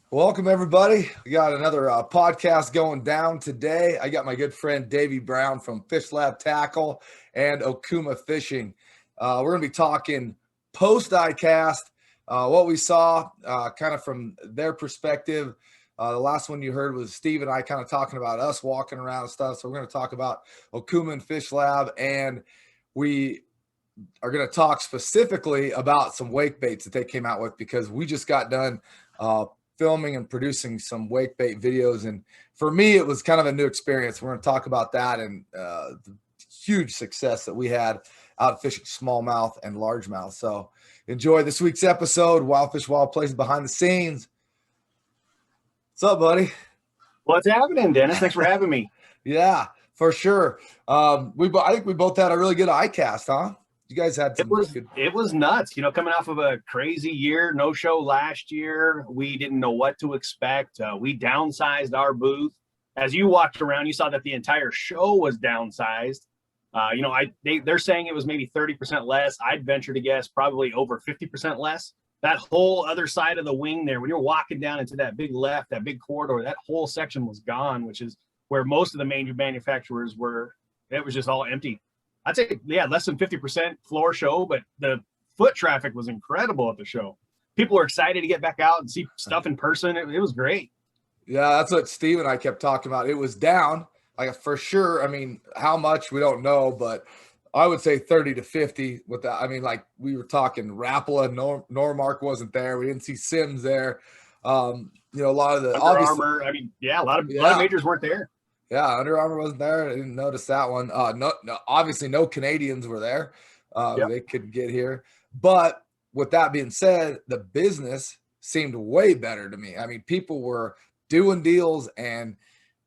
Welcome, everybody. We got another podcast going down today. I got my good friend Davey Brown from FishLab Tackle and Okuma Fishing. We're going to be talking post ICAST, what we saw kind of from their perspective. The last one you heard was Steve and I kind of talking about us walking around and stuff. So we're going to talk about Okuma and FishLab, and we are going to talk specifically about some wake baits that they came out with, because we just got done filming and producing some wake bait videos, and for me it was kind of a new experience. We're going to talk about that and the huge success that we had out fishing smallmouth and largemouth. So enjoy this week's episode, Wild Fish Wild Places behind the scenes. What's up, buddy? What's happening, Dennis? Thanks for having me. Yeah, for sure. I think we both had a really good ICAST, huh? You guys had some it was nuts, coming off of a crazy year, no show last year. We didn't know what to expect. We downsized our booth. As you walked around, you saw that the entire show was downsized. They're saying it was maybe 30% less. I'd venture to guess probably over 50% less. That whole other side of the wing there, when you're walking down into that big left, that big corridor, that whole section was gone, which is where most of the major manufacturers were. It was just all empty. I'd say, less than 50% floor show, but the foot traffic was incredible at the show. People were excited to get back out and see stuff in person. It was great. Yeah, that's what Steve and I kept talking about. It was down, like, for sure. I mean, how much, we don't know, but I would say 30 to 50 with that. I mean, like, we were talking Rapala, Normark wasn't there. We didn't see Sims there. A lot of the Under Armour. I mean, a lot of majors weren't there. Yeah, Under Armour wasn't there. I didn't notice that one. No, obviously no Canadians were there. They couldn't get here. But with that being said, the business seemed way better to me. I mean, people were doing deals, and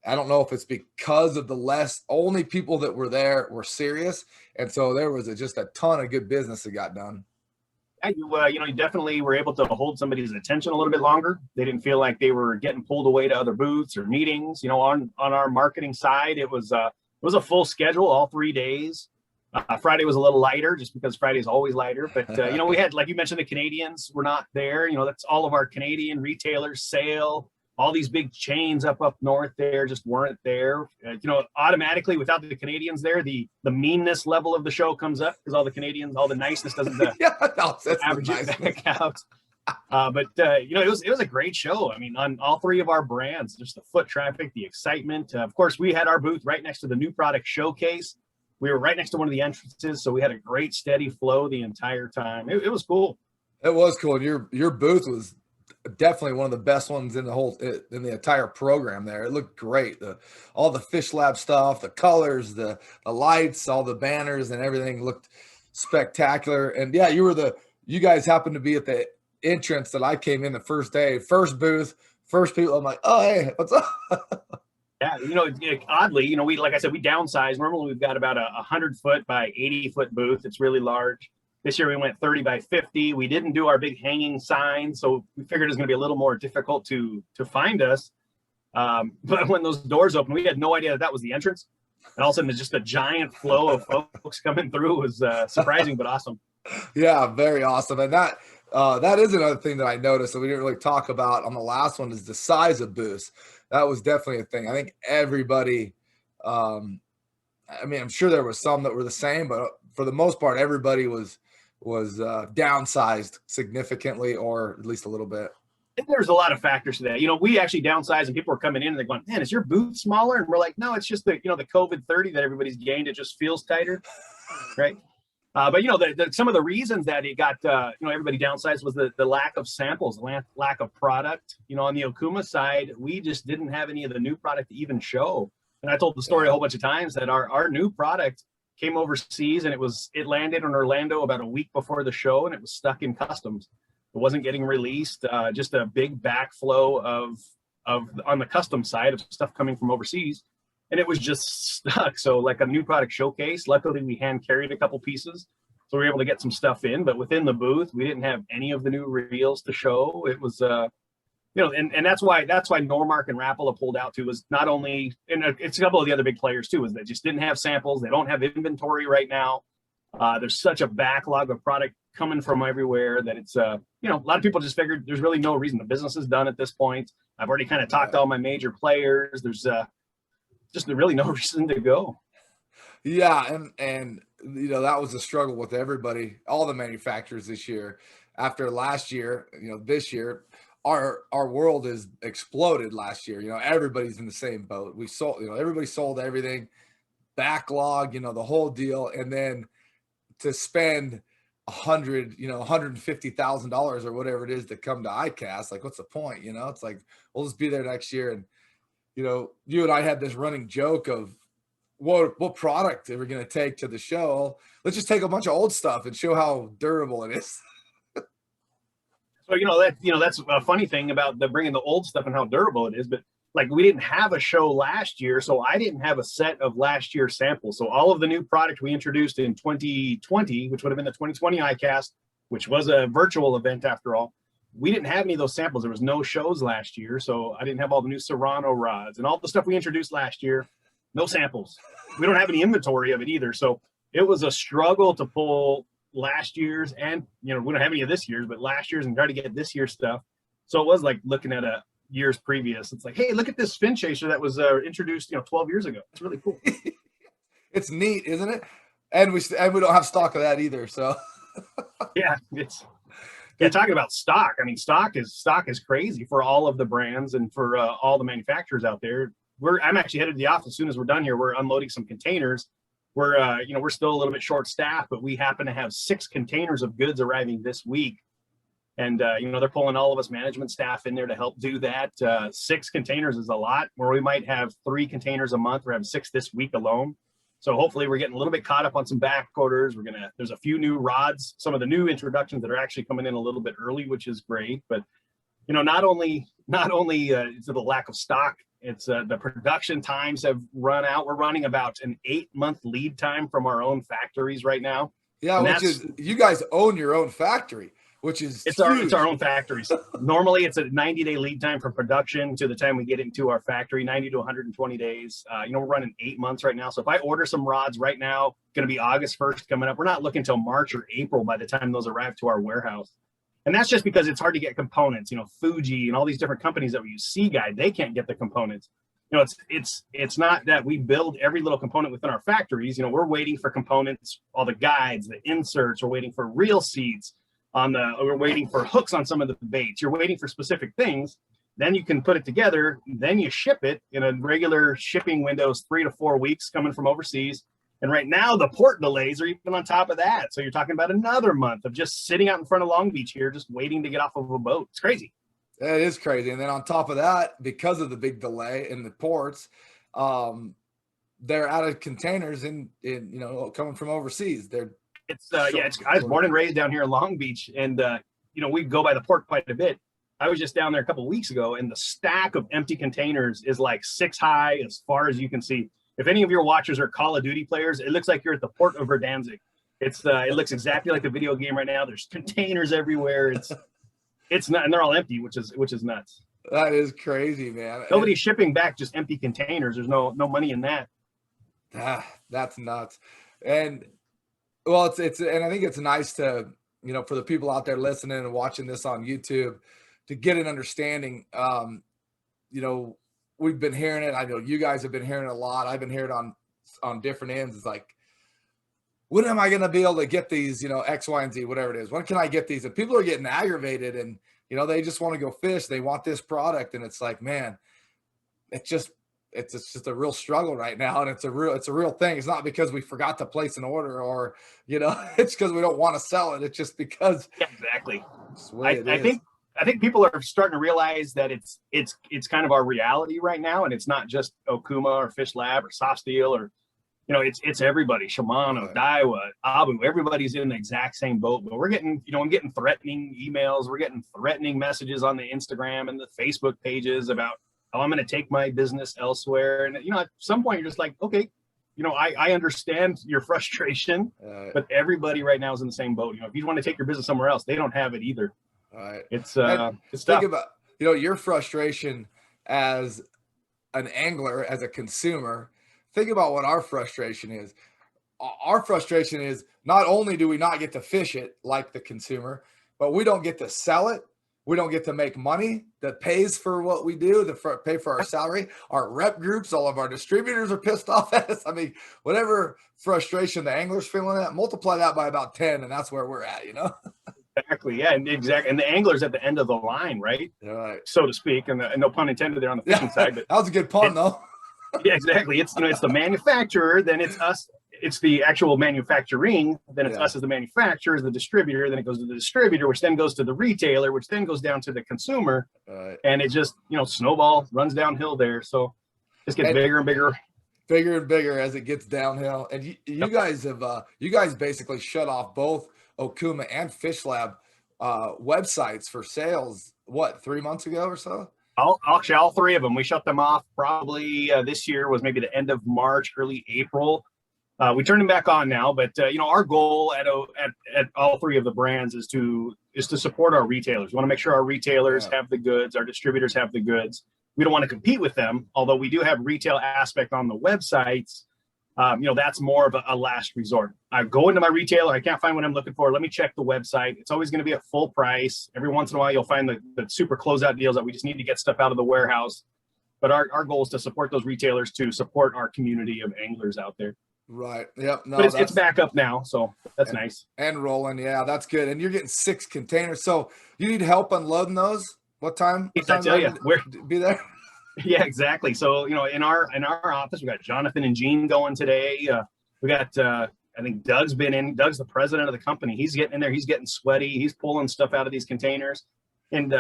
I don't know if it's because of only people that were there were serious. And so there was just a ton of good business that got done. You definitely were able to hold somebody's attention a little bit longer. They didn't feel like they were getting pulled away to other booths or meetings. On our marketing side, it was a full schedule all 3 days. Friday was a little lighter, just because Friday is always lighter. But we had, like you mentioned, the Canadians were not there. That's all of our Canadian retailers, Sale, all these big chains up north there just weren't there. Automatically without the Canadians there, the meanness level of the show comes up, because all the Canadians, all the niceness doesn't average it back out. It was a great show. I mean, on all three of our brands, just the foot traffic, the excitement. Of course, we had our booth right next to the new product showcase. We were right next to one of the entrances, so we had a great steady flow the entire time. It was cool. It was cool. Your booth was definitely one of the best ones in the entire program there. It looked great. All the FishLab stuff, the colors, the lights, all the banners and everything looked spectacular. And yeah, you guys happened to be at the entrance that I came in the first day, first booth, first people. I'm like, oh, hey, what's up? Yeah, oddly, we, like I said, we downsized. Normally we've got about a 100-foot by 80-foot booth. It's really large. This year we went 30 by 50. We didn't do our big hanging sign, so we figured it was going to be a little more difficult to find us. But when those doors opened, we had no idea that was the entrance. And all of a sudden, there's just a giant flow of folks coming through. It was surprising but awesome. Yeah, very awesome. And that is another thing that I noticed that we didn't really talk about on the last one, is the size of booths. That was definitely a thing. I think everybody, I'm sure there were some that were the same, but for the most part, everybody was downsized significantly, or at least a little bit. There's a lot of factors to that. We actually downsized, and people were coming in and they're going, man, is your booth smaller? And we're like, no, it's just the COVID 30 that everybody's gained. It just feels tighter. Right. But some of the reasons that it got, everybody downsized was the lack of samples, lack of product. On the Okuma side, we just didn't have any of the new product to even show. And I told the story a whole bunch of times that our new product came overseas, and it landed in Orlando about a week before the show, and it was stuck in customs. It wasn't getting released. Just a big backflow of on the custom side of stuff coming from overseas, and it was just stuck. So like a new product showcase, luckily we hand carried a couple pieces, so we were able to get some stuff in. But within the booth, we didn't have any of the new reels to show. It was and that's why Normark and Rapple have pulled out too, is not only, and it's a couple of the other big players too, is they just didn't have samples. They don't have inventory right now. There's such a backlog of product coming from everywhere that it's, a lot of people just figured there's really no reason. The business is done at this point. I've already kind of talked to all my major players. There's just really no reason to go. Yeah. And that was a struggle with everybody, all the manufacturers this year. After last year, this year, our world has exploded last year. Everybody's in the same boat. We sold, everybody sold everything, backlog, the whole deal. And then to spend $150,000 or whatever it is to come to ICAST, like, what's the point? It's like, we'll just be there next year. And, you and I had this running joke of what product are we going to take to the show? Let's just take a bunch of old stuff and show how durable it is. So, that's a funny thing about bringing the old stuff and how durable it is. But like, we didn't have a show last year, so I didn't have a set of last year's samples. So all of the new product we introduced in 2020, which would have been the 2020 ICAST, which was a virtual event after all, we didn't have any of those samples. There was no shows last year, so I didn't have all the new Serrano rods and all the stuff we introduced last year. No samples. We don't have any inventory of it either. So it was a struggle to pull last year's, and we don't have any of this year's, but last year's, and try to get this year's stuff. So it was like looking at a years previous. It's like, hey, look at this fin chaser that was introduced 12 years ago. It's really cool. It's neat, isn't it? And we don't have stock of that either. So yeah, talking about stock. I mean, stock is crazy for all of the brands and for all the manufacturers out there. I'm actually headed to the office as soon as we're done here. We're unloading some containers. We're still a little bit short staffed, but we happen to have 6 containers of goods arriving this week. And, they're pulling all of us management staff in there to help do that. 6 containers is a lot, where we might have 3 containers a month. We're having 6 this week alone. So hopefully we're getting a little bit caught up on some back orders. There's a few new rods, some of the new introductions that are actually coming in a little bit early, which is great. But, not only is it the lack of stock, it's the production times have run out. We're running about an 8-month lead time from our own factories right now. Yeah, which is, you guys own your own factory, which is it's our own factories. Normally it's a 90-day lead time from production to the time we get into our factory, 90 to 120 days. We're running 8 months right now. So if I order some rods right now, going to be August 1st coming up. We're not looking until March or April by the time those arrive to our warehouse. And that's just because it's hard to get components. Fuji and all these different companies that we use, Seaguide, they can't get the components. It's not that we build every little component within our factories. We're waiting for components, all the guides, the inserts. We're waiting for reel seats we're waiting for hooks on some of the baits. You're waiting for specific things. Then you can put it together. Then you ship it in a regular shipping windows, 3 to 4 weeks coming from overseas. And right now, the port delays are even on top of that. So you're talking about another month of just sitting out in front of Long Beach here, just waiting to get off of a boat. It's crazy. It is crazy. And then on top of that, because of the big delay in the ports, they're out of containers in coming from overseas. I was born and raised down here in Long Beach, and we go by the port quite a bit. I was just down there a couple of weeks ago, and the stack of empty containers is like 6 high as far as you can see. If any of your watchers are Call of Duty players, it looks like you're at the port of Verdansk. It looks exactly like a video game right now. There's containers everywhere. It's not, and they're all empty, which is nuts. That is crazy, man. Nobody's shipping back just empty containers. There's no money in that. That's nuts. And well, it's and I think it's nice to, for the people out there listening and watching this on YouTube, to get an understanding. We've been hearing it. I know you guys have been hearing it a lot. I've been hearing it on different ends. It's like, when am I going to be able to get these, X, Y, and Z, whatever it is? When can I get these? And people are getting aggravated, and, they just want to go fish. They want this product. And it's like, man, it's just a real struggle right now. And it's a real thing. It's not because we forgot to place an order or, it's because we don't want to sell it. It's just because. Yeah, exactly. I think people are starting to realize that it's kind of our reality right now. And it's not just Okuma or FishLab or Soft Steel or, it's everybody, Shimano, Daiwa, Abu, everybody's in the exact same boat. But we're getting, I'm getting threatening emails. We're getting threatening messages on the Instagram and the Facebook pages about, oh, I'm going to take my business elsewhere. And, at some point you're just like, okay, I understand your frustration, but everybody right now is in the same boat. If you want to take your business somewhere else, they don't have it either. Right. It's tough. your frustration as an angler, as a consumer, think about what our frustration is. Our frustration is not only do we not get to fish it like the consumer, but we don't get to sell it. We don't get to make money that pays for what we do, to pay for our salary. Our rep groups, all of our distributors are pissed off at us. I mean, whatever frustration the angler's feeling at, multiply that by about 10, and that's where we're at, Exactly. Yeah. And exactly. And the angler's at the end of the line, right? Right. So to speak. And no pun intended there on the fishing side. But that was a good pun, though. Yeah, exactly. It's, it's the manufacturer, then it's us. It's the actual manufacturing, then it's us as the manufacturer, as the distributor, then it goes to the distributor, which then goes to the retailer, which then goes down to the consumer. And it just, snowball runs downhill there. So it gets bigger and bigger. Bigger and bigger as it gets downhill. And you guys have, you guys basically shut off both Okuma and FishLab websites for sales, 3 months ago or so? Actually, all three of them. We shut them off probably this year was maybe the end of March, early April. We turned them back on now, but our goal at all three of the brands is to support our retailers. We want to make sure our retailers have the goods, our distributors have the goods. We don't want to compete with them, although we do have retail aspect on the websites. That's more of a last resort. I go into my retailer, I can't find what I'm looking for. Let me check the website. It's always going to be at full price. Every once in a while, you'll find the super closeout deals that we just need to get stuff out of the warehouse. But our goal is to support those retailers, to support our community of anglers out there. Right. Yep. No, but it's back up now, so that's nice. And rolling. Yeah, that's good. And you're getting 6 containers. So you need help unloading those? What time? I tell you, we're be there. Yeah, exactly. So, in our office, we got Jonathan and Gene going today. We got, I think Doug's been in. Doug's the president of the company. He's getting in there. He's getting sweaty. He's pulling stuff out of these containers. And,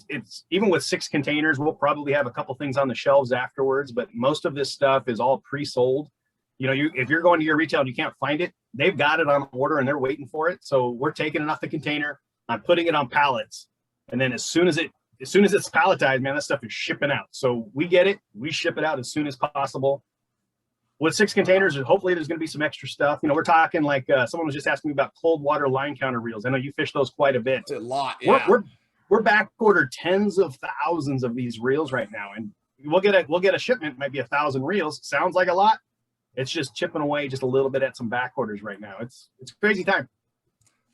it's even with 6 containers, we'll probably have a couple things on the shelves afterwards. But most of this stuff is all pre-sold. If you're going to your retail and you can't find it, they've got it on order and they're waiting for it. So we're taking it off the container. I'm putting it on pallets. And then as soon as it's palletized, man, that stuff is shipping out. So we get it, we ship it out as soon as possible. With 6 containers, hopefully there's going to be some extra stuff. We're talking like someone was just asking me about cold water line counter reels. I know you fish those quite a bit. It's a lot. Yeah. We're back ordered tens of thousands of these reels right now, and we'll get a shipment, might be 1,000 reels. Sounds like a lot. It's just chipping away just a little bit at some back orders right now. It's a crazy time.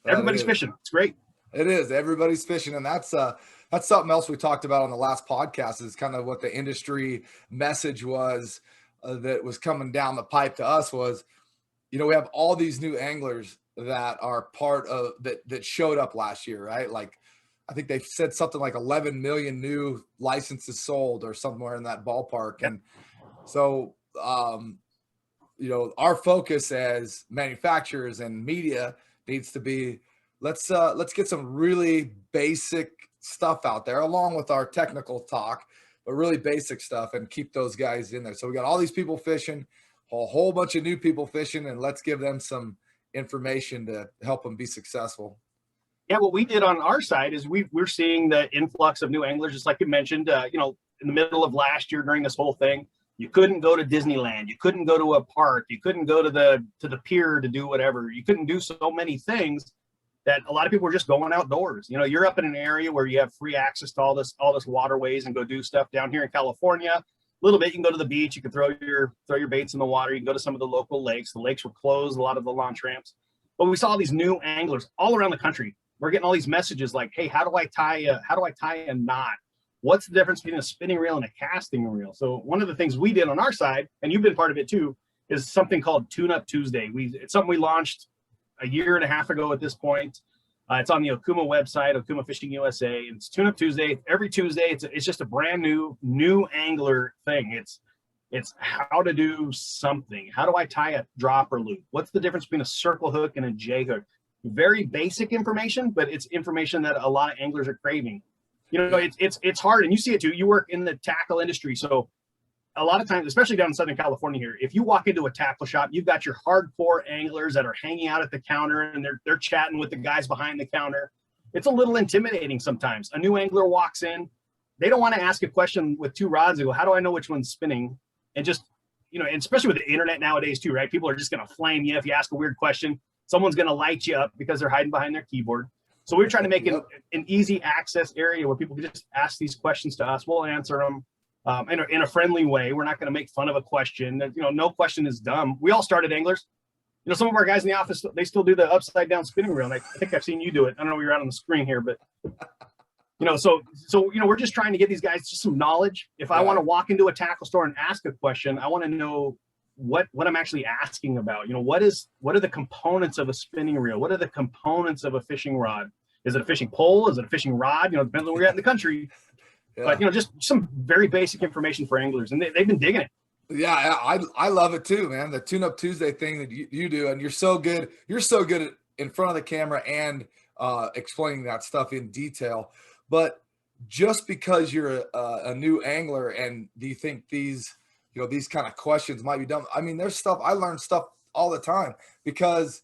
Everybody's fishing. It's great. It is. Everybody's fishing, and that's something else we talked about on the last podcast. Is kind of what the industry message was that was coming down the pipe to us was, we have all these new anglers that are part of that showed up last year, right? Like, I think they said something like 11 million new licenses sold or somewhere in that ballpark, and so our focus as manufacturers and media needs to be let's get some really basic stuff out there along with our technical talk, but really basic stuff, and keep those guys in there. So we got all these people fishing, a whole bunch of new people fishing, and let's give them some information to help them be successful. Yeah, what we did on our side is we're seeing the influx of new anglers, just like you mentioned, in the middle of last year during this whole thing. You couldn't go to Disneyland. You couldn't go to a park. You couldn't go to the pier to do whatever. You couldn't do so many things that a lot of people were just going outdoors. You're up in an area where you have free access to all this waterways and go do stuff. Down here in California, a little bit, you can go to the beach. You can throw your baits in the water. You can go to some of the local lakes. The lakes were closed, a lot of the launch ramps. But we saw these new anglers all around the country. We're getting all these messages like, hey, how do I tie a knot? What's the difference between a spinning reel and a casting reel? So one of the things we did on our side, and you've been part of it too, is something called Tune Up Tuesday. It's something we launched a year and a half ago at this point. It's on the Okuma website, Okuma Fishing USA. It's Tune Up Tuesday. Every Tuesday, it's just a brand new angler thing. It's how to do something. How do I tie a dropper loop? What's the difference between a circle hook and a J hook? Very basic information, but it's information that a lot of anglers are craving. It's hard, and you see it too. You work in the tackle industry, so a lot of times, especially down in Southern California here, if you walk into a tackle shop, you've got your hardcore anglers that are hanging out at the counter, and they're chatting with the guys behind the counter. It's a little intimidating sometimes. A new angler walks in, they don't want to ask a question with 2 rods and go, how do I know which one's spinning? And just, and especially with the internet nowadays too, right? People are just going to flame you if you ask a weird question. Someone's going to light you up because they're hiding behind their keyboard. So we were trying to make an easy access area where people could just ask these questions to us. We'll answer them in a friendly way. We're not going to make fun of a question. You know, no question is dumb. We all started anglers. You know, some of our guys in the office, they still do the upside down spinning reel. And I think I've seen you do it. I don't know, you're out on the screen here, but you know, so you know, we're just trying to get these guys just some knowledge. If I want to walk into a tackle store and ask a question, I want to know what I'm actually asking about. You know, what are the components of a spinning reel? What are the components of a fishing rod? Is it a fishing pole? Is it a fishing rod? You know, it depends on where you're at in the country. But you know, just some very basic information for anglers, and they've been digging it. Yeah, I love it too, man. The Tune Up Tuesday thing that you do, and you're so good at in front of the camera and explaining that stuff in detail. But just because you're a new angler, and do you think these kind of questions might be dumb? I mean, there's stuff, I learn stuff all the time because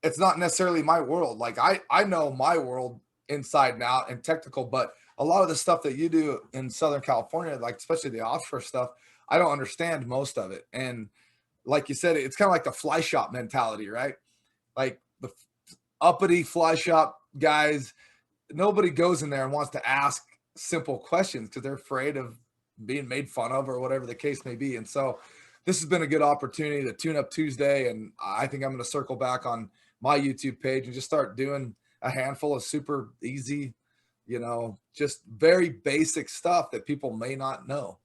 it's not necessarily my world. Like I know my world inside and out and technical, but a lot of the stuff that you do in Southern California, like especially the offshore stuff, I don't understand most of it. And like you said, it's kind of like the fly shop mentality, right? Like the uppity fly shop guys, nobody goes in there and wants to ask simple questions because they're afraid of being made fun of or whatever the case may be. And so this has been a good opportunity to Tune Up Tuesday. And I think I'm going to circle back on my YouTube page and just start doing a handful of super easy, you know, just very basic stuff that people may not know.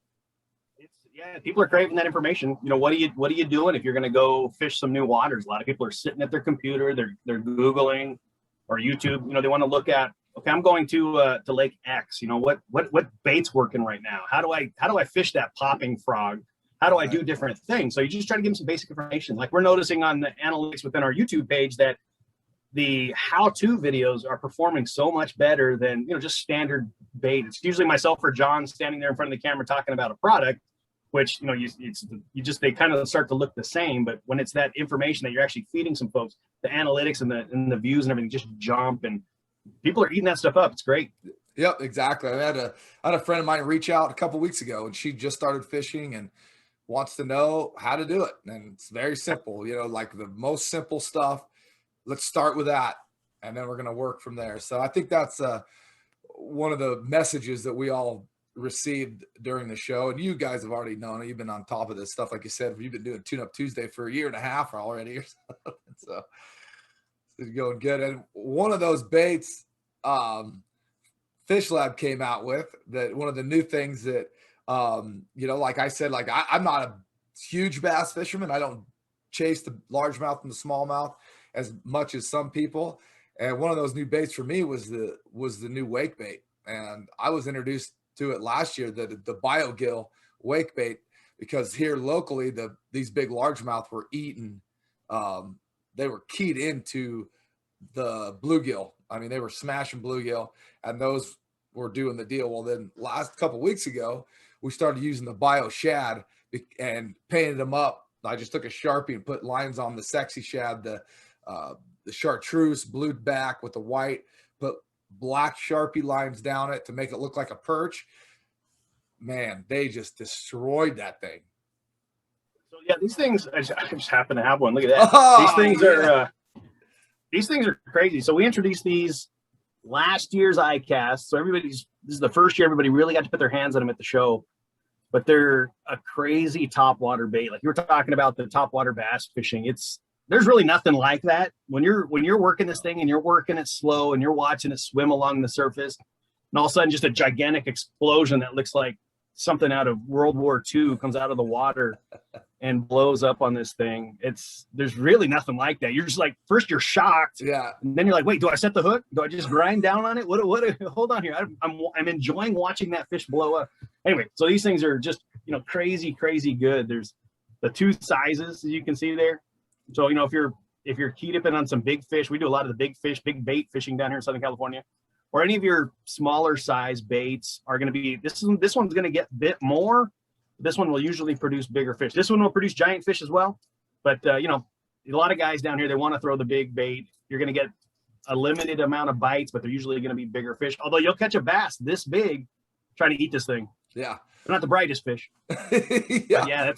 Yeah, people are craving that information. You know, what are you doing if you're going to go fish some new waters? A lot of people are sitting at their computer, they're Googling or YouTube. You know, they want to look at, okay, I'm going to Lake X. You know, what bait's working right now? How do I fish that popping frog? How do I do different things? So you just try to give them some basic information. Like we're noticing on the analytics within our YouTube page that the how-to videos are performing so much better than, you know, just standard bait. It's usually myself or John standing there in front of the camera talking about a product, which, you know, they kind of start to look the same. But when it's that information that you're actually feeding some folks, the analytics and the views and everything just jump, and people are eating that stuff up. It's great. Yep, exactly. I had a friend of mine reach out a couple weeks ago, and she just started fishing and wants to know how to do it. And it's very simple, you know, like the most simple stuff. Let's start with that, and then we're going to work from there. So I think that's one of the messages that we all received during the show. And you guys have already known it. You've been on top of this stuff. Like you said, you've been doing Tune Up Tuesday for 1.5 years already. So it's going good. And one of those baits FishLab came out with, that one of the new things that, you know, like I said, like I'm not a huge bass fisherman. I don't chase the largemouth and the smallmouth as much as some people. And one of those new baits for me was the new wake bait. And I was introduced to it last year, the Biogill wake bait, because here locally, these big largemouth were eating, they were keyed into the bluegill. I mean, they were smashing bluegill, and those were doing the deal. Well, then last couple of weeks ago, we started using the Bio Shad and painted them up. I just took a Sharpie and put lines on the sexy shad, the chartreuse blued back with the white, put black Sharpie lines down it to make it look like a perch. Man, they just destroyed that thing. So yeah, these things, I just happen to have one. Look at that. Oh, these things are crazy. So we introduced these last year's ICAST. So this is the first year everybody really got to put their hands on them at the show. But they're a crazy topwater bait. Like you were talking about the topwater bass fishing. There's really nothing like that. When you're working this thing and you're working it slow and you're watching it swim along the surface, and all of a sudden just a gigantic explosion that looks like something out of World War II comes out of the water and blows up on this thing. There's really nothing like that. You're just like, first you're shocked. Yeah. And then you're like, wait, do I set the hook? Do I just grind down on it? What, hold on here. I'm enjoying watching that fish blow up. Anyway, so these things are just, you know, crazy, crazy good. There's the two sizes, as you can see there. So, you know, if you're key dipping on some big fish, we do a lot of the big fish, big bait fishing down here in Southern California, or any of your smaller size baits are going to be, this one's going to get a bit more. This one will usually produce bigger fish. This one will produce giant fish as well. But, you know, a lot of guys down here, they want to throw the big bait. You're going to get a limited amount of bites, but they're usually going to be bigger fish. Although you'll catch a bass this big trying to eat this thing. Yeah. They're not the brightest fish. Yeah. But yeah,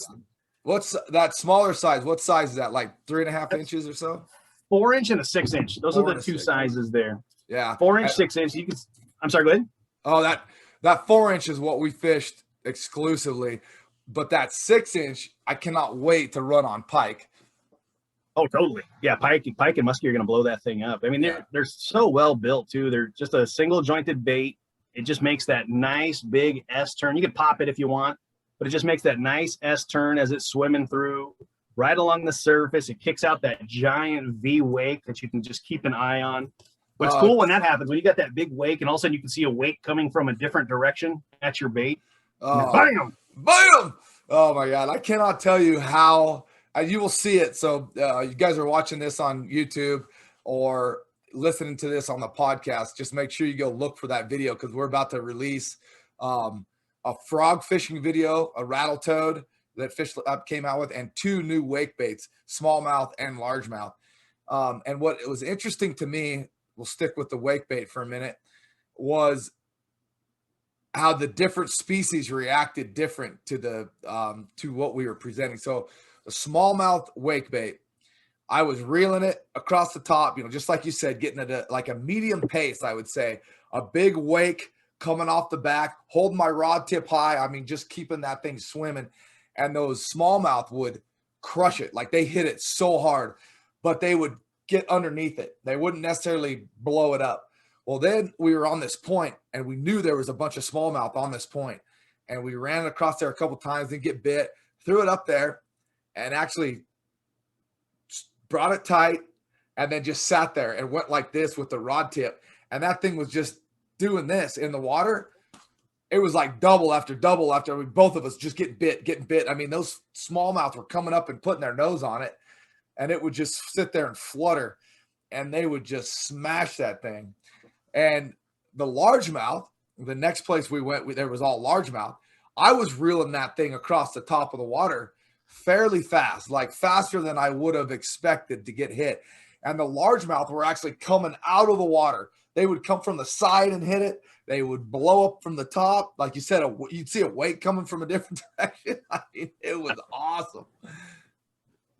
what's that smaller size? What size is that? Like 3.5 inches or so? 4 inch and a 6 inch. Those are the two sizes there. Yeah. 4-inch, 6-inch. You can. I'm sorry. Go ahead. Oh, that 4-inch is what we fished exclusively, but that 6-inch, I cannot wait to run on pike. Oh, totally. Yeah, pike and muskie are going to blow that thing up. I mean, they're so well built too. They're just a single jointed bait. It just makes that nice big S turn. You can pop it if you want, but it just makes that nice S turn as it's swimming through right along the surface. It kicks out that giant V wake that you can just keep an eye on. But it's cool when that happens, when you got that big wake and all of a sudden you can see a wake coming from a different direction at your bait. Bam! Bam! Oh my God. I cannot tell you how. You will see it. So you guys are watching this on YouTube or listening to this on the podcast. Just make sure you go look for that video because we're about to release a frog fishing video, a Rattle Toad that FishLab came out with, and 2 new wake baits, smallmouth and largemouth. And what was interesting to me, we'll stick with the wake bait for a minute, was how the different species reacted different to the to what we were presenting. So the smallmouth wake bait, I was reeling it across the top, just like you said, getting at like a medium pace, I would say. A big wake coming off the back, holding my rod tip high. I mean, just keeping that thing swimming. And those smallmouth would crush it. Like they hit it so hard, but they would get underneath it. They wouldn't necessarily blow it up. Well, then we were on this point and we knew there was a bunch of smallmouth on this point. And we ran it across there a couple times, didn't get bit, threw it up there, and actually brought it tight and then just sat there and went like this with the rod tip. And that thing was just doing this in the water. It was like double after double after. I mean, both of us just getting bit. I mean, those smallmouth were coming up and putting their nose on it, and it would just sit there and flutter, and they would just smash that thing. And the largemouth, the next place we went, there was all largemouth. I was reeling that thing across the top of the water fairly fast, like faster than I would have expected to get hit. And the largemouth were actually coming out of the water. They would come from the side and hit it. They would blow up from the top. Like you said, you'd see a wake coming from a different direction. I mean, it was awesome.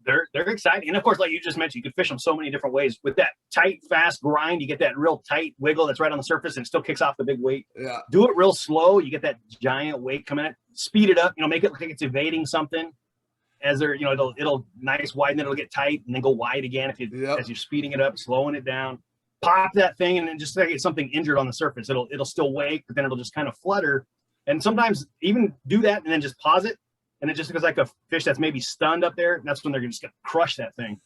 They're exciting. And of course, like you just mentioned, you can fish them so many different ways. With that tight, fast grind, you get that real tight wiggle that's right on the surface and it still kicks off the big wake. Yeah. Do it real slow. You get that giant wake coming in. Speed it up, make it look like it's evading something. As they're, it'll nice widen, then it'll get tight and then go wide again if you as you're speeding it up, slowing it down. Pop that thing and then just like it's something injured on the surface. It'll still wake, but then it'll just kind of flutter. And sometimes even do that and then just pause it. And it just looks like a fish that's maybe stunned up there. That's when they're just gonna crush that thing.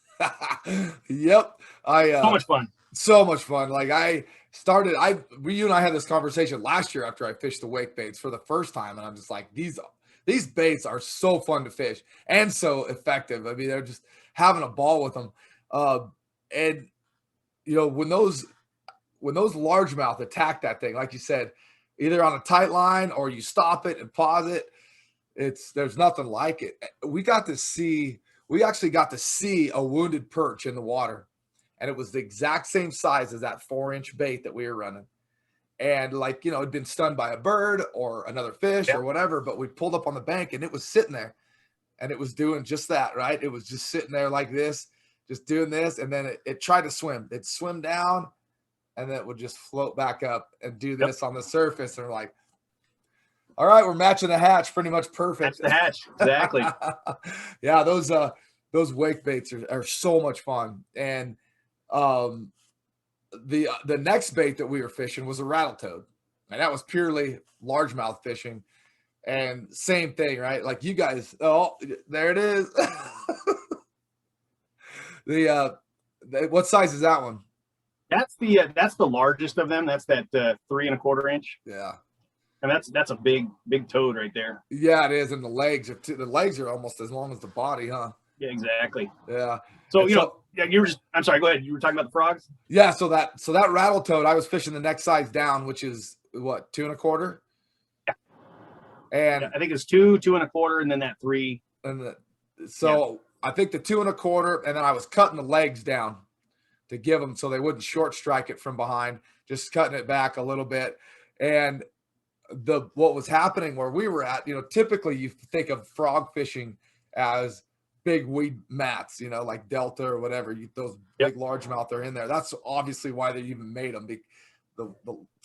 Yep. So much fun. So much fun. Like you and I had this conversation last year after I fished the wake baits for the first time, and I'm just like, these baits are so fun to fish and so effective. I mean, they're just having a ball with them. And when those largemouth attack that thing, like you said, either on a tight line or you stop it and pause it, there's nothing like it. We actually got to see a wounded perch in the water, and it was the exact same size as that 4-inch bait that we were running. And it'd been stunned by a bird or another fish or whatever, but we pulled up on the bank and it was sitting there and it was doing just that, right? It was just sitting there like this, just doing this. And then it tried to swim. It'd swim down and then it would just float back up and do this on the surface. And we're like, all right, we're matching the hatch pretty much perfect. That's the hatch. Exactly. Yeah. Those wake baits are so much fun. And, the next bait that we were fishing was a Rattle Toad, and that was purely largemouth fishing. And same thing, right? Like you guys, there it is. What size is that one? That's the largest of them. That's that 3 1/4 inch. Yeah. And that's a big toad right there. Yeah, it is. And the legs are almost as long as the body, huh? Yeah, exactly. Yeah. So, I'm sorry, go ahead. You were talking about the frogs? Yeah. So that Rattle Toad, I was fishing the next size down, which is what, 2 1/4? Yeah. And I think it's 2 1/4, and then that 3. I think the 2 1/4, and then I was cutting the legs down to give them so they wouldn't short strike it from behind, just cutting it back a little bit. And what was happening where we were at, typically you think of frog fishing as big weed mats, you know, like Delta or whatever. Those big largemouth are in there. That's obviously why they even made them. The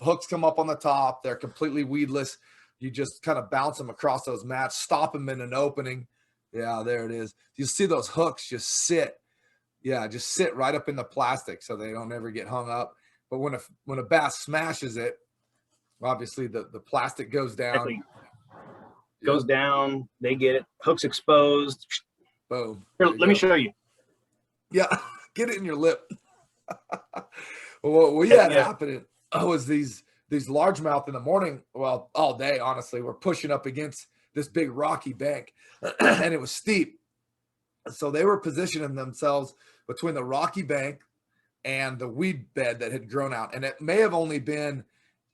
hooks come up on the top. They're completely weedless. You just kind of bounce them across those mats, stop them in an opening. Yeah, there it is. You see those hooks just sit. Yeah, just sit right up in the plastic so they don't ever get hung up. But when a bass smashes it, obviously the plastic goes down. Exactly. Goes down. They get it. Hooks exposed. Boom. Here, let me show you. Yeah, get it in your lip. Well, what we had happening was these largemouth in the morning, well, all day, honestly, we're pushing up against this big rocky bank, and it was steep. So they were positioning themselves between the rocky bank and the weed bed that had grown out. And it may have only been,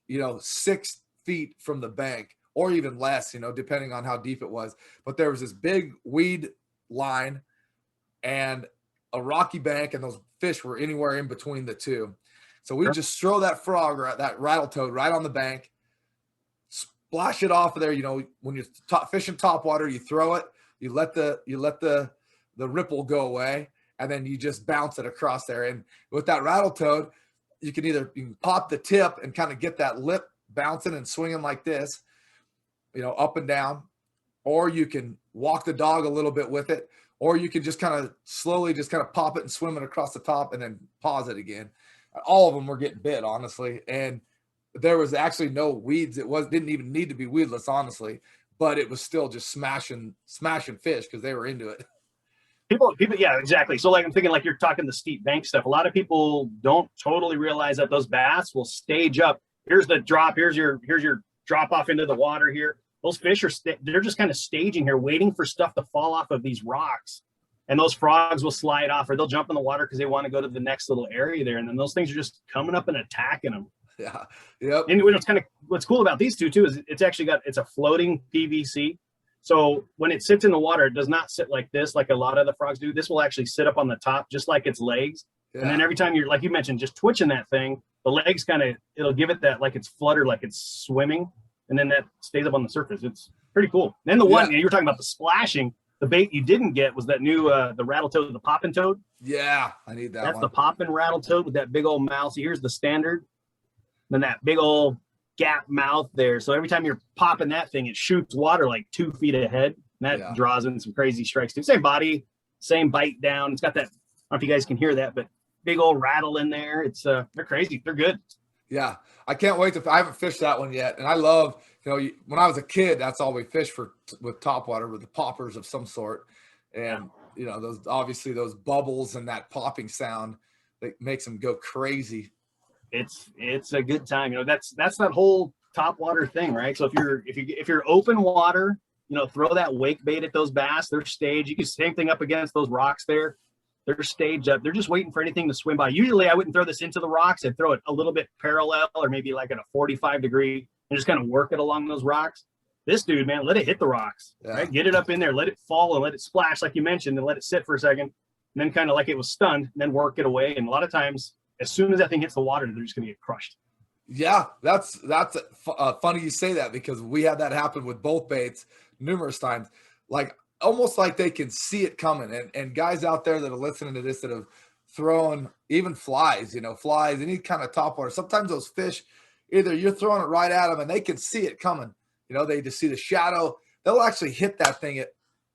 6 feet from the bank or even less, depending on how deep it was. But there was this big weed line and a rocky bank, and those fish were anywhere in between the two. So we just throw that frog or that rattle toad right on the bank, splash it off of there. When you're fishing top water, you throw it, you let the ripple go away, and then you just bounce it across there. And with that rattle toad, you can pop the tip and kind of get that lip bouncing and swinging like this, up and down, or you can walk the dog a little bit with it, or you can just kind of slowly just kind of pop it and swim it across the top and then pause it again. All of them were getting bit, honestly. And there was actually no weeds. Didn't even need to be weedless, honestly, but it was still just smashing fish because they were into it. People, yeah, exactly. So like, I'm thinking like you're talking the steep bank stuff. A lot of people don't totally realize that those bass will stage up. Here's the drop. Here's your drop off into the water here. Those fish they're just kind of staging here, waiting for stuff to fall off of these rocks. And those frogs will slide off, or they'll jump in the water because they want to go to the next little area there. And then those things are just coming up and attacking them. Yeah. Yep. And what's cool about these two too is it's a floating PVC. So when it sits in the water, it does not sit like this, like a lot of the frogs do. This will actually sit up on the top, just like its legs. Yeah. And then every time you're, like you mentioned, just twitching that thing, the legs it'll give it that, like it's fluttered, like it's swimming. And then that stays up on the surface. It's pretty cool. Then you were talking about the splashing. The bait you didn't get was that new, the rattle toad, the poppin' toad. Yeah, I need that. That's the poppin' rattle toad with that big old mouth. So here's the standard. Then that big old gap mouth there. So every time you're popping that thing, it shoots water like 2 feet ahead. And that draws in some crazy strikes too. Same body, same bite down. It's got that, I don't know if you guys can hear that, but big old rattle in there. It's they're crazy. They're good. Yeah. I can't wait I haven't fished that one yet. And I love, when I was a kid, that's all we fished with topwater, with the poppers of some sort. And, those bubbles and that popping sound that makes them go crazy. It's a good time. That's that whole topwater thing, right? So if you're open water, throw that wake bait at those bass. They're staged. You can same thing up against those rocks there. They're staged up. They're just waiting for anything to swim by. Usually I wouldn't throw this into the rocks. I'd throw it a little bit parallel, or maybe like at a 45 degree, and just kind of work it along those rocks. This dude, man, let it hit the rocks, right? Get it up in there, let it fall and let it splash like you mentioned, and let it sit for a second, and then kind of like it was stunned, and then work it away. And a lot of times, as soon as that thing hits the water, they're just going to get crushed. Yeah, that's funny you say that, because we had that happen with both baits numerous times. Like, almost like they can see it coming. And guys out there that are listening to this that have thrown even flies, any kind of topwater, sometimes those fish, either you're throwing it right at them and they can see it coming. They just see the shadow. They'll actually hit that thing at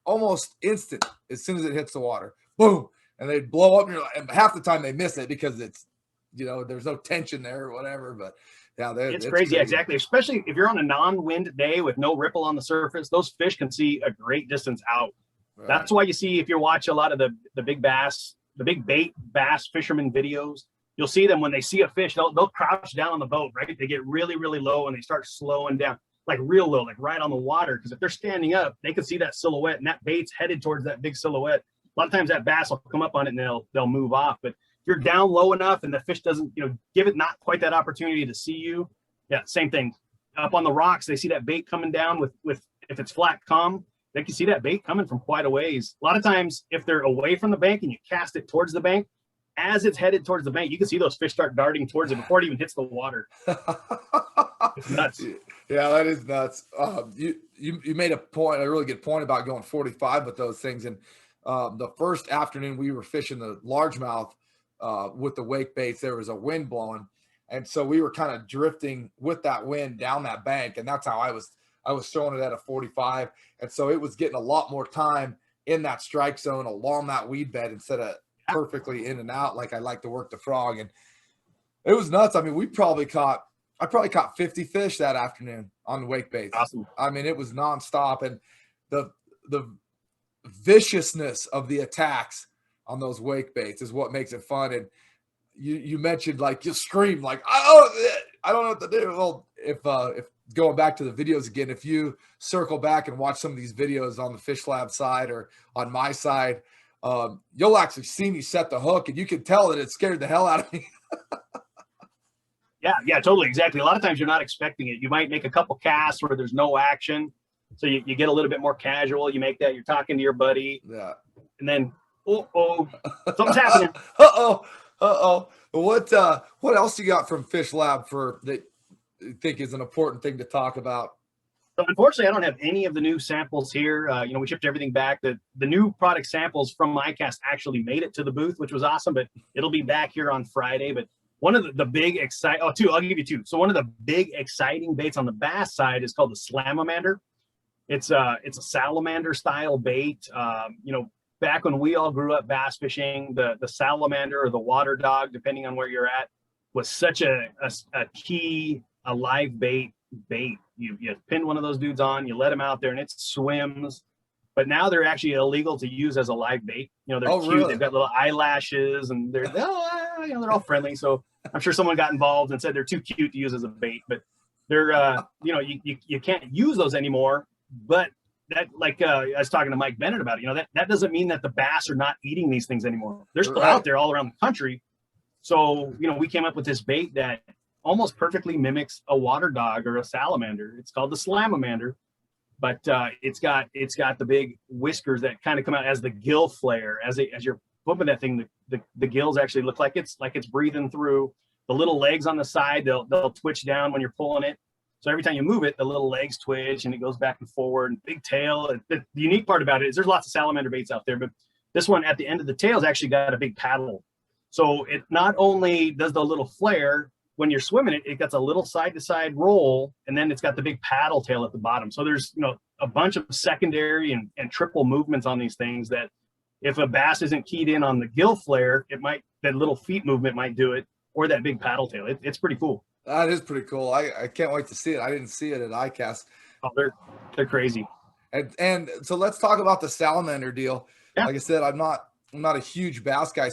almost instant as soon as it hits the water. Boom. And they blow up. And half the time they miss it because it's, there's no tension there or whatever. But yeah, it's crazy. Yeah, exactly. Especially if you're on a non-wind day with no ripple on the surface, those fish can see a great distance out. Right. That's why you see, if you watch a lot of the big bass, the big bait bass fisherman videos, you'll see them when they see a fish, they'll crouch down on the boat, right? They get really, really low and they start slowing down, like real low, like right on the water. Because if they're standing up, they can see that silhouette, and that bait's headed towards that big silhouette. A lot of times that bass will come up on it and they'll move off. But you're down low enough and the fish doesn't, give it not quite that opportunity to see you. Yeah, same thing. Up on the rocks, they see that bait coming down with if it's flat calm, they can see that bait coming from quite a ways. A lot of times, if they're away from the bank and you cast it towards the bank, as it's headed towards the bank, you can see those fish start darting towards it before it even hits the water. It's nuts. Yeah, that is nuts. You made a really good point about going 45 with those things. And the first afternoon we were fishing the largemouth with the wake baits, there was a wind blowing. And so we were kind of drifting with that wind down that bank. And that's how I was throwing it at a 45. And so it was getting a lot more time in that strike zone along that weed bed instead of perfectly in and out like I like to work the frog. And it was nuts. I mean, I probably caught 50 fish that afternoon on the wake baits. Awesome. I mean, it was nonstop. And the viciousness of the attacks on those wake baits is what makes it fun. And you mentioned like just scream like, I don't know what to do. Well, if going back to the videos again, if you circle back and watch some of these videos on the FishLab side or on my side, you'll actually see me set the hook, and you can tell that it scared the hell out of me. Yeah, totally, exactly. A lot of times you're not expecting it. You might make a couple casts where there's no action, so you get a little bit more casual. You make that, you're talking to your buddy, and then something's happening. What else you got from FishLab for that you think is an important thing to talk about? So unfortunately, I don't have any of the new samples here. We shipped everything back. The new product samples from ICAST actually made it to the booth, which was awesome, but it'll be back here on Friday. But one of the big I'll give you two. So one of the big exciting baits on the bass side is called the Slam-a-mander. It's a salamander style bait. Back when we all grew up bass fishing, the salamander or the water dog, depending on where you're at, was such a key, a live bait. You pin one of those dudes on, you let them out there, and it swims. But now they're actually illegal to use as a live bait. They're cute. Really? They've got little eyelashes, and they're all friendly. So I'm sure someone got involved and said they're too cute to use as a bait. But they're you can't use those anymore. But that, like I was talking to Mike Bennett about it, that doesn't mean that the bass are not eating these things anymore. They're still out there all around the country. So we came up with this bait that almost perfectly mimics a water dog or a salamander. It's called the Slam-a-mander, but it's got the big whiskers that kind of come out as the gill flare. As you're flipping that thing, the gills actually look like it's breathing through. The little legs on the side, they'll twitch down when you're pulling it. So every time you move it, the little legs twitch and it goes back and forward. And big tail. The unique part about it is there's lots of salamander baits out there, but this one at the end of the tail's actually got a big paddle. So it not only does the little flare when you're swimming it, it gets a little side-to-side roll, and then it's got the big paddle tail at the bottom. So there's a bunch of secondary and triple movements on these things that if a bass isn't keyed in on the gill flare, that little feet movement might do it, or that big paddle tail. It's pretty cool. That is pretty cool. I can't wait to see it. I didn't see it at ICAST. Oh, they're crazy. And so let's talk about the salamander deal. Yeah. Like I said, I'm not a huge bass guy.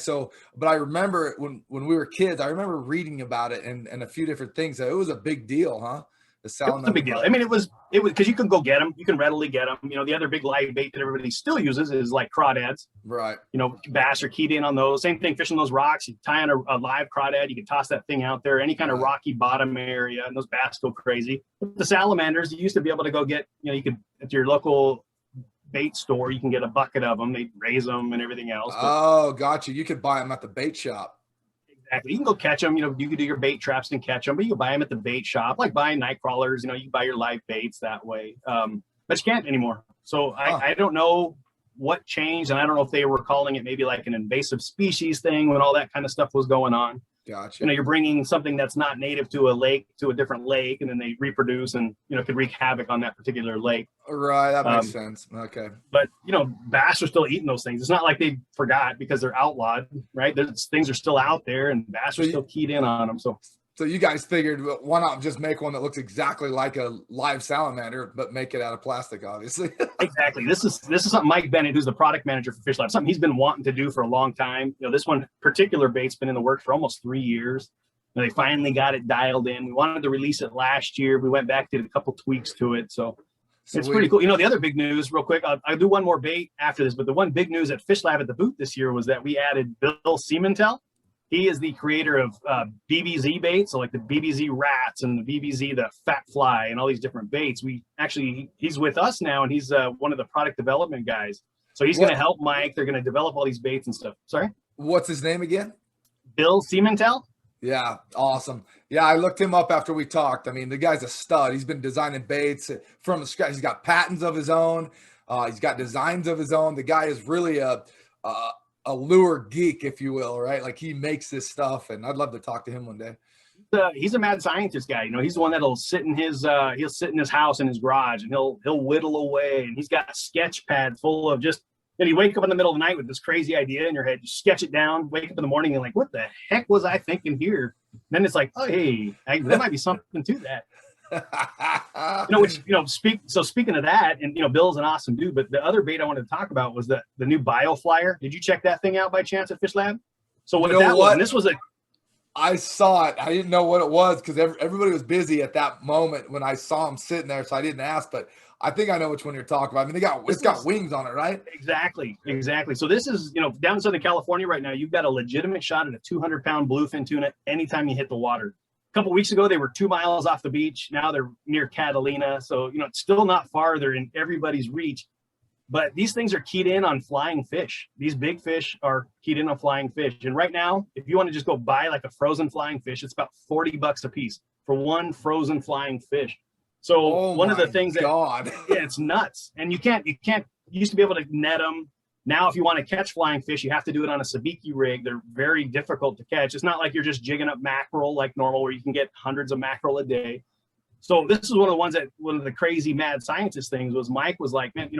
But I remember when we were kids, I remember reading about it and a few different things. It was a big deal, huh? The salamander. It was a big deal. I mean, it was because you can go get them. You can readily get them. The other big live bait that everybody still uses is like crawdads. Right. Bass are keyed in on those. Same thing, fishing those rocks. You tie on a live crawdad, you can toss that thing out there, any kind of rocky bottom area, and those bass go crazy. But the salamanders, you used to be able to go get, you could, at your local bait store, you can get a bucket of them. They raise them and everything else. Oh, gotcha. You could buy them at the bait shop. Exactly. You can go catch them. You can do your bait traps and catch them, but you can buy them at the bait shop, like buying night crawlers. You can buy your live baits that way. But you can't anymore. So I don't know what changed, and I don't know if they were calling it maybe like an invasive species thing when all that kind of stuff was going on. Gotcha. You're bringing something that's not native to a lake to a different lake, and then they reproduce and could wreak havoc on that particular lake. Right, that makes sense. Okay. But bass are still eating those things. It's not like they forgot because they're outlawed, right? Things are still out there, and bass are still keyed in on them. So you guys figured, why not just make one that looks exactly like a live salamander, but make it out of plastic, obviously. Exactly. This is something Mike Bennett, who's the product manager for FishLab, something he's been wanting to do for a long time. This one particular bait's been in the works for almost 3 years. They finally got it dialed in. We wanted to release it last year. We went back, did a couple tweaks to it. So it's pretty cool. The other big news, real quick, I'll do one more bait after this, but the one big news at FishLab at the booth this year was that we added Bill Siementel. He is the creator of BBZ baits, so like the BBZ rats and the BBZ, the fat fly, and all these different baits. He's with us now, and he's one of the product development guys. So he's going to help Mike. They're going to develop all these baits and stuff. Sorry? What's his name again? Bill Siementel. Yeah, awesome. Yeah, I looked him up after we talked. I mean, the guy's a stud. He's been designing baits from scratch. He's got patents of his own. He's got designs of his own. The guy is really a lure geek, if you will, right? Like he makes this stuff, and I'd love to talk to him one day. He's a mad scientist guy. You know, he's the one that'll sit in his house in his garage, and he'll whittle away, and he's got a sketch pad full of just. And you wake up in the middle of the night with this crazy idea in your head, you sketch it down, wake up in the morning and like, what the heck was I thinking here? And then it's like, oh, hey, there might be something to that. Speaking of that, and Bill's an awesome dude, but the other bait I wanted to talk about was the new Bio Flyer. Did you check that thing out by chance at FishLab? So this was I saw it. I didn't know what it was because everybody was busy at that moment when I saw him sitting there, so I didn't ask, but I think I know which one you're talking about. I mean, it's got wings on it, right? Exactly. So this is, down in Southern California right now, you've got a legitimate shot at a 200-pound bluefin tuna anytime you hit the water. A couple of weeks ago, they were 2 miles off the beach. Now they're near Catalina. So, it's still not far. They're in everybody's reach. But these things are keyed in on flying fish. These big fish are keyed in on flying fish. And right now, if you want to just go buy like a frozen flying fish, it's about $40 a piece for one frozen flying fish. So one of the things it's nuts. And you used to be able to net them. Now, if you want to catch flying fish, you have to do it on a sabiki rig. They're very difficult to catch. It's not like you're just jigging up mackerel like normal, where you can get hundreds of mackerel a day. So this is one of the crazy mad scientist things was Mike was like, man,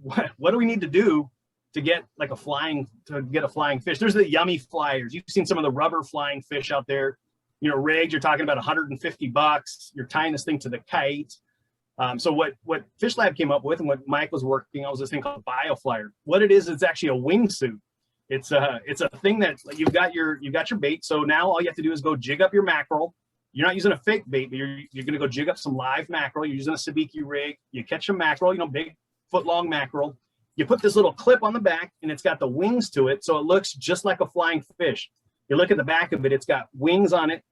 what do we need to do to get a flying fish? There's the yummy flyers. You've seen some of the rubber flying fish out there. Rigged, you're talking about $150. You're tying this thing to the kite. So what FishLab came up with and what Mike was working on was this thing called Bio Flyer. What it is, it's actually a wingsuit. It's a thing that you've got your bait. So now all you have to do is go jig up your mackerel. You're not using a fake bait, but you're going to go jig up some live mackerel. You're using a sabiki rig. You catch a mackerel, big foot-long mackerel. You put this little clip on the back, and it's got the wings to it, so it looks just like a flying fish. You look at the back of it, it's got wings on it.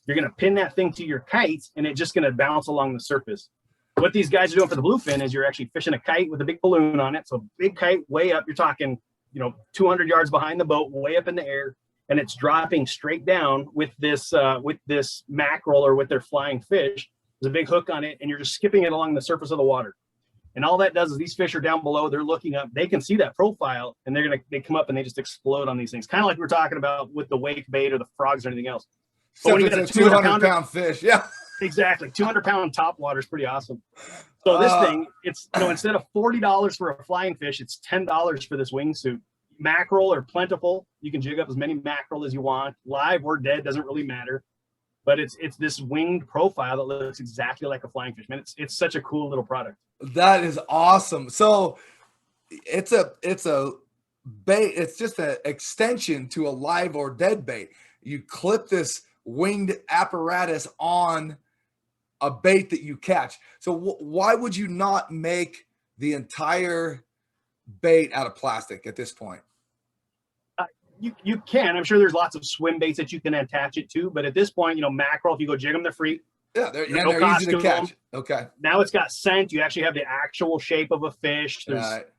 You're going to pin that thing to your kite, and it's just going to bounce along the surface. What these guys are doing for the bluefin is you're actually fishing a kite with a big balloon on it. So big kite way up, you're talking, 200 yards behind the boat, way up in the air, and it's dropping straight down with this mackerel or with their flying fish. There's a big hook on it, and you're just skipping it along the surface of the water. And all that does is these fish are down below, they're looking up, they can see that profile, and they come up and they just explode on these things. Kind of like we're talking about with the wake bait or the frogs or anything else. So when you got a 200-pound fish, yeah. Exactly. 200-pound top water is pretty awesome. So this thing, it's, instead of $40 for a flying fish, it's $10 for this wingsuit. Mackerel are plentiful. You can jig up as many mackerel as you want. Live or dead, doesn't really matter. But it's this winged profile that looks exactly like a flying fish. Man, it's such a cool little product. That is awesome. So it's a bait. It's just an extension to a live or dead bait. You clip this winged apparatus on a bait that you catch. So why would you not make the entire bait out of plastic at this point? You can. I'm sure there's lots of swim baits that you can attach it to, but at this point, mackerel, if you go jig them, they're free. Yeah, they're easy to catch. Okay. Now it's got scent. You actually have the actual shape of a fish.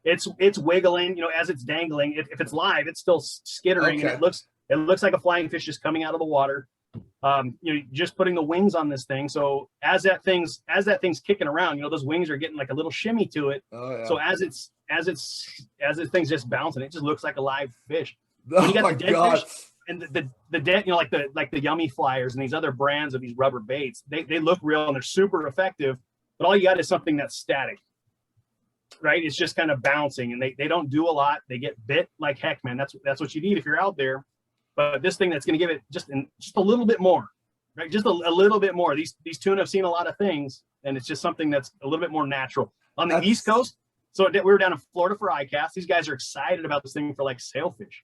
It's wiggling. As it's dangling. If it's live, it's still skittering, and it looks like a flying fish just coming out of the water. Just putting the wings on this thing. So as that thing's kicking around, those wings are getting like a little shimmy to it. Oh, yeah. So as the thing's just bouncing, it just looks like a live fish. When you got the dead fish and the dead, like the yummy flyers and these other brands of these rubber baits, they look real and they're super effective, but all you got is something that's static, right? It's just kind of bouncing, and they don't do a lot. They get bit like heck, man. That's what you need if you're out there. But this thing that's going to give it just a little bit more, right? Just a little bit more. These tuna have seen a lot of things, and it's just something that's a little bit more natural. On the East Coast, so we were down in Florida for ICAST. These guys are excited about this thing for like sailfish.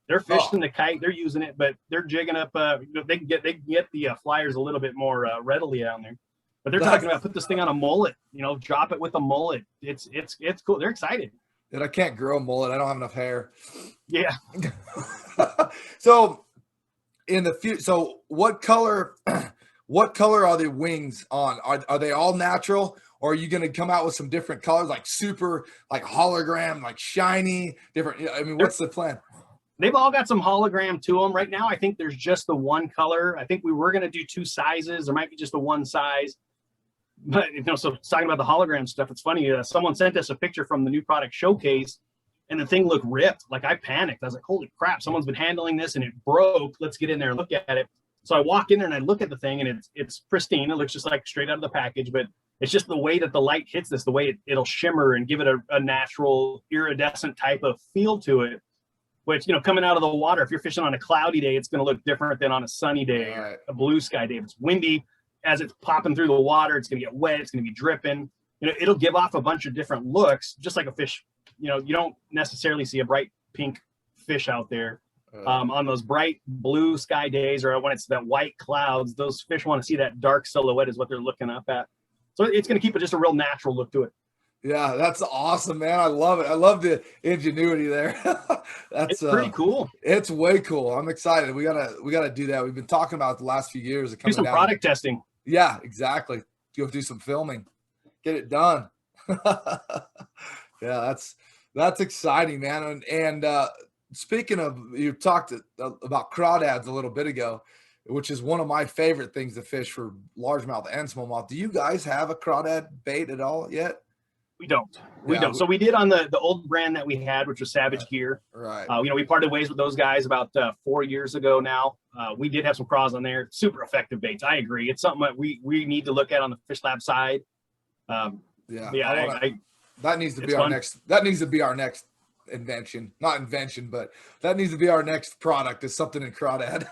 They're fishing the kite, they're using it, but they're jigging up. They can get the flyers a little bit more readily down there. But they're talking about put this thing on a mullet, drop it with a mullet. It's cool. They're excited. And I can't grow a mullet. I don't have enough hair. Yeah. So in the future, what color are the wings on? Are they all natural, or are you going to come out with some different colors, like super, like hologram, like shiny, different? I mean, what's the plan? They've all got some hologram to them. Right now, I think there's just the one color. I think we were going to do two sizes. There might be just the one size. But so talking about the hologram stuff, it's funny. Someone sent us a picture from the new product showcase, and the thing looked ripped. Like, I panicked. I was like, "Holy crap! Someone's been handling this, and it broke. Let's get in there and look at it." So I walk in there and I look at the thing, and it's pristine. It looks just like straight out of the package, but it's just the way that the light hits this, the way it'll shimmer and give it a natural iridescent type of feel to it. Which, coming out of the water, if you're fishing on a cloudy day, it's going to look different than on a sunny day, or a blue sky day. If it's windy, as it's popping through the water, it's going to get wet. It's going to be dripping. It'll give off a bunch of different looks, just like a fish. You don't necessarily see a bright pink fish out there. On those bright blue sky days, or when it's that white clouds, those fish want to see that dark silhouette is what they're looking up at. So it's going to keep it just a real natural look to it. Yeah, that's awesome, man. I love it. I love the ingenuity there. It's pretty cool. It's way cool. I'm excited. We gotta do that. We've been talking about it the last few years. Do some product testing. Yeah, exactly. Go do some filming. Get it done. Yeah, that's exciting, man. And speaking of, you talked about crawdads a little bit ago, which is one of my favorite things to fish for largemouth and smallmouth. Do you guys have a crawdad bait at all yet? We don't. We don't. So we did on the old brand that we had, which was Savage Gear. Right. We parted ways with those guys about 4 years ago now. We did have some craws on there. Super effective baits. I agree. It's something that we need to look at on the FishLab side. That needs to be our next. That needs to be our next invention. Not invention, but that needs to be our next product. Is something in crawdad.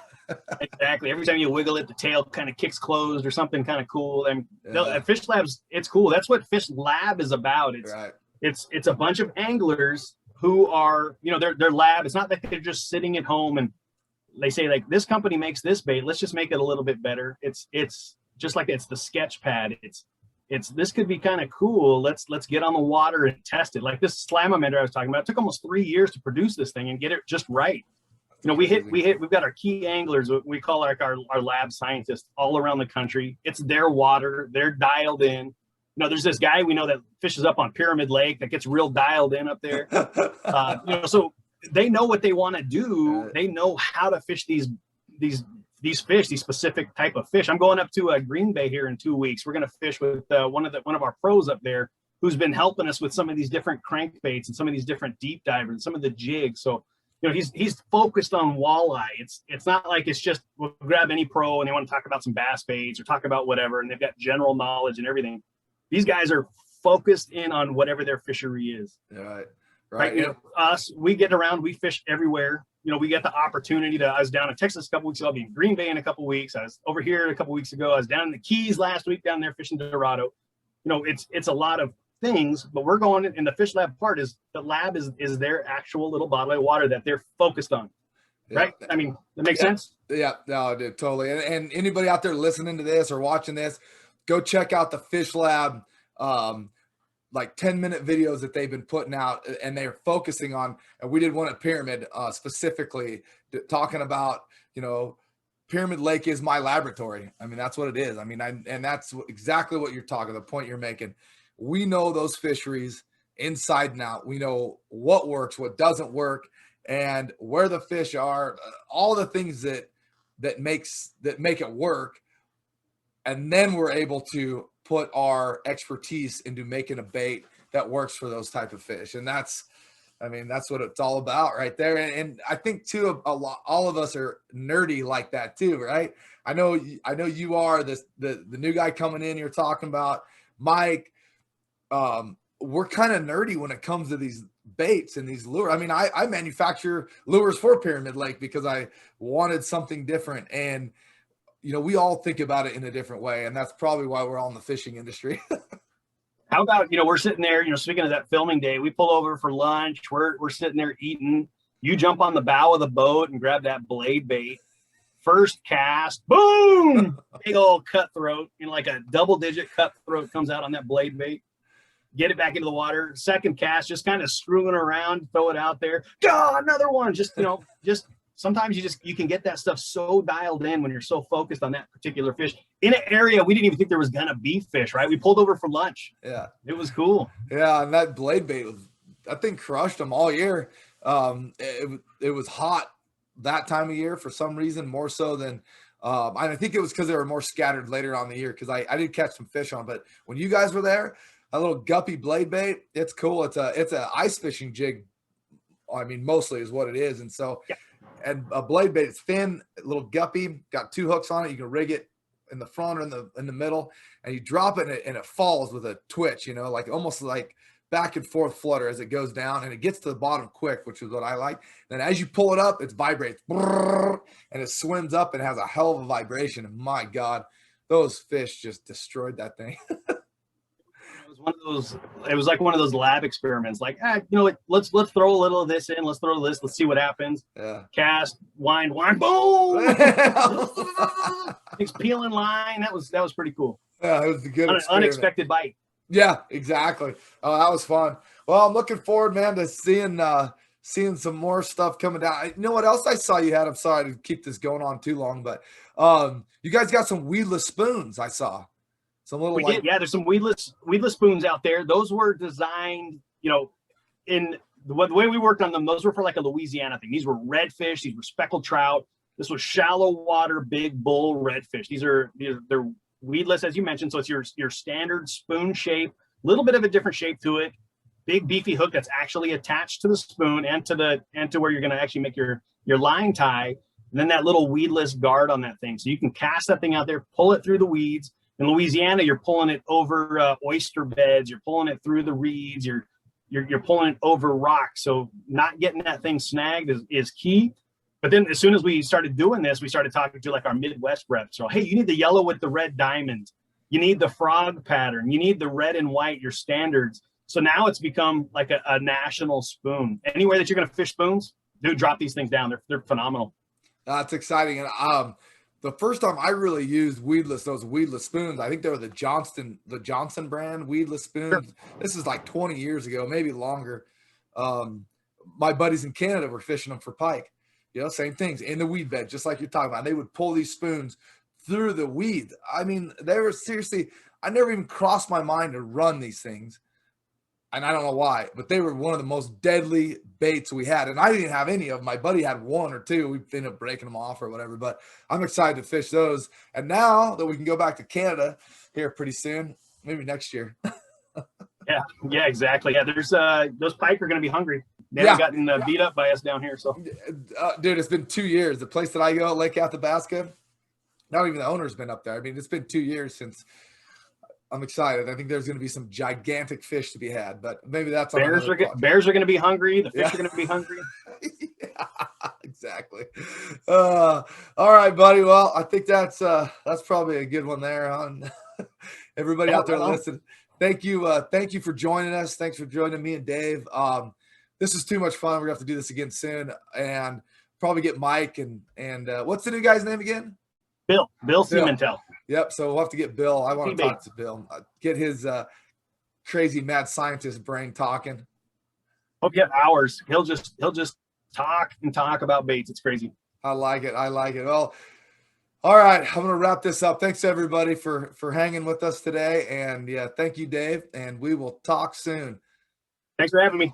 Exactly. Every time you wiggle it, the tail kind of kicks closed or something kind of cool. And at FishLab's, it's cool. That's what FishLab is about. It's a bunch of anglers who are, their lab. It's not that they're just sitting at home and they say, like, this company makes this bait, let's just make it a little bit better. It's just like it's the sketch pad. It's this could be kind of cool. Let's get on the water and test it. Like this Slam-a-mander I was talking about. It took almost 3 years to produce this thing and get it just right. We've got our key anglers, we call like our lab scientists, all around the country. It's their water. They're dialed in. There's this guy we know that fishes up on Pyramid Lake that gets real dialed in up there. So they know what they want to do. They know how to fish these fish, these specific type of fish. I'm going up to Green Bay here in 2 weeks. We're going to fish with one of our pros up there who's been helping us with some of these different crankbaits and some of these different deep divers and some of the jigs. So he's focused on walleye. It's not like it's just we'll grab any pro and they want to talk about some bass baits or talk about whatever, and they've got general knowledge and everything. These guys are focused in on whatever their fishery is. Right. Us, we get around, we fish everywhere. We get the opportunity I was down in Texas a couple weeks ago. I'll be in Green Bay in a couple weeks. I was over here a couple weeks ago. I was down in the Keys last week down there fishing Dorado. It's a lot of things, but we're going in the FishLab part is the lab is their actual little bottle of water that they're focused on. Right. I mean, that makes sense. Yeah, no, it did totally. And anybody out there listening to this or watching this, go check out the FishLab, like 10-minute videos that they've been putting out, and they're focusing on, and we did one at Pyramid specifically talking about, Pyramid Lake is my laboratory. I mean, that's what it is. I mean, and that's exactly what you're talking, the point you're making. We know those fisheries inside and out. We know what works, what doesn't work, and where the fish are, all the things that make it work. And then we're able to put our expertise into making a bait that works for those type of fish. And that's what it's all about right there. And I think too, all of us are nerdy like that too, right? I know you are the new guy coming in, you're talking about Mike. We're kind of nerdy when it comes to these baits and these lures. I mean, I manufacture lures for Pyramid Lake because I wanted something different. And, we all think about it in a different way. And that's probably why we're all in the fishing industry. How about, we're sitting there, speaking of that filming day, we pull over for lunch. We're sitting there eating. You jump on the bow of the boat and grab that blade bait. First cast, boom, big old cutthroat, like a double-digit cutthroat comes out on that blade bait. Get it back into the water. Second cast, just kind of screwing around, throw it out there. Another one. Just sometimes you can get that stuff so dialed in when you're so focused on that particular fish in an area we didn't even think there was gonna be fish. Right? We pulled over for lunch. Yeah, it was cool. Yeah, and that blade bait that thing crushed them all year. It was hot that time of year for some reason, more so than And I think it was because they were more scattered later on in the year, because I did catch some fish on. But when you guys were there, a little guppy blade bait, it's cool. It's a ice fishing jig. I mean, mostly is what it is. And so, and a blade bait, it's thin, a little guppy, got 2 hooks on it. You can rig it in the front or in the middle, and you drop it and it falls with a twitch, like almost like back and forth flutter as it goes down, and it gets to the bottom quick, which is what I like. Then as you pull it up, it vibrates and it swims up and has a hell of a vibration. And my God, those fish just destroyed that thing. It was like one of those lab experiments, like, let's throw a little of this in, let's throw this, let's see what happens. Yeah. Cast, wind, boom. It's peeling line. That was pretty cool. Yeah, it was a good unexpected bite. Yeah, exactly. Oh, that was fun. Well, I'm looking forward, man, to seeing some more stuff coming down. You know what else I saw you had? I'm sorry to keep this going on too long, but you guys got some weedless spoons. I saw some little. We did, yeah. There's some weedless spoons out there. Those were designed, in the way we worked on them. Those were for like a Louisiana thing. These were redfish. These were speckled trout. This was shallow water big bull redfish. They're weedless, as you mentioned, so it's your standard spoon shape, a little bit of a different shape to it, big beefy hook that's actually attached to the spoon and to where you're going to actually make your line tie, and then that little weedless guard on that thing, so you can cast that thing out there, pull it through the weeds. In Louisiana, you're pulling it over oyster beds, you're pulling it through the reeds, you're pulling it over rocks, so not getting that thing snagged is key. But then as soon as we started doing this, we started talking to like our Midwest reps. So, hey, you need the yellow with the red diamond. You need the frog pattern. You need the red and white, your standards. So now it's become like a national spoon. Anywhere that you're going to fish spoons, dude, drop these things down. They're phenomenal. That's exciting. And the first time I really used those weedless spoons, I think they were the Johnson brand weedless spoons. Sure. This is like 20 years ago, maybe longer. My buddies in Canada were fishing them for pike. Same things in the weed bed, just like you're talking about. They would pull these spoons through the weed. I mean, they were seriously, I never even crossed my mind to run these things. And I don't know why, but they were one of the most deadly baits we had. And I didn't have any of them. My buddy had 1 or 2. We ended up breaking them off or whatever, but I'm excited to fish those. And now that we can go back to Canada here pretty soon, maybe next year. Yeah, exactly. Yeah, there's those pike are going to be hungry. They haven't gotten beat up by us down here. So, dude, it's been 2 years. The place that I go, Lake Athabasca, not even the owner's been up there. I mean, it's been 2 years since. I'm excited. I think there's going to be some gigantic fish to be had, but maybe that's bears are going to be hungry. The fish are going to be hungry. Yeah, exactly. All right, buddy. Well, I think that's probably a good one there on everybody out there listening. Thank you for joining us. Thanks for joining me and Dave. This is too much fun. We're gonna have to do this again soon, and probably get Mike and what's the new guy's name again? Bill Siementel. Yep. So we'll have to get Bill. I want to talk to Bill. Get his crazy mad scientist brain talking. Hope you have hours. He'll just talk about baits. It's crazy. I like it. Well, all right. I'm going to wrap this up. Thanks everybody for hanging with us today. And yeah, thank you, Dave. And we will talk soon. Thanks for having me.